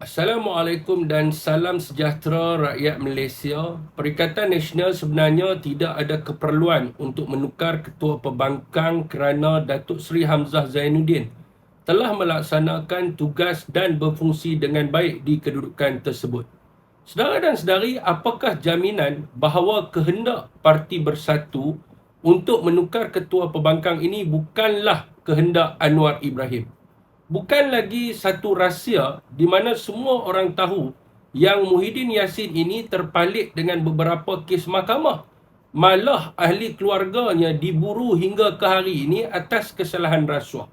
Assalamualaikum dan salam sejahtera rakyat Malaysia. Perikatan Nasional sebenarnya tidak ada keperluan untuk menukar Ketua Pembangkang kerana Datuk Seri Hamzah Zainuddin telah melaksanakan tugas dan berfungsi dengan baik di kedudukan tersebut. Saudara dan saudari, apakah jaminan bahawa kehendak Parti Bersatu untuk menukar Ketua Pembangkang ini bukanlah kehendak Anwar Ibrahim? Bukan lagi satu rahsia di mana semua orang tahu yang Muhyiddin Yassin ini terpalit dengan beberapa kes mahkamah. Malah ahli keluarganya diburu hingga ke hari ini atas kesalahan rasuah.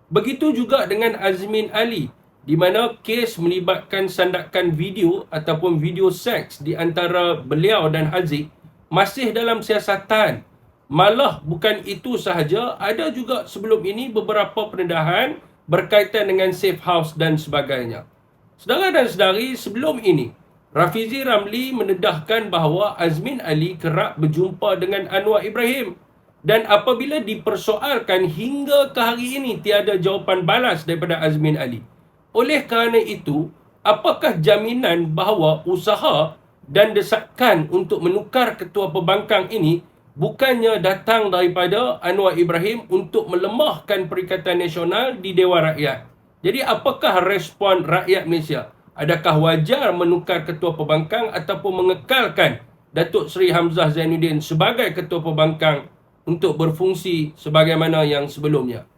Begitu juga dengan Azmin Ali, di mana kes melibatkan sandakan video ataupun video seks di antara beliau dan Haziq masih dalam siasatan. Malah bukan itu sahaja, ada juga sebelum ini beberapa pendedahan berkaitan dengan safe house dan sebagainya. Saudara dan saudari, sebelum ini, Rafizi Ramli mendedahkan bahawa Azmin Ali kerap berjumpa dengan Anwar Ibrahim. Dan apabila dipersoalkan hingga ke hari ini tiada jawapan balas daripada Azmin Ali. Oleh kerana itu, apakah jaminan bahawa usaha dan desakan untuk menukar Ketua Pembangkang ini bukannya datang daripada Anwar Ibrahim untuk melemahkan Perikatan Nasional di Dewan Rakyat? Jadi apakah respon rakyat Malaysia? Adakah wajar menukar Ketua Pembangkang ataupun mengekalkan Datuk Seri Hamzah Zainuddin sebagai Ketua Pembangkang untuk berfungsi sebagaimana yang sebelumnya?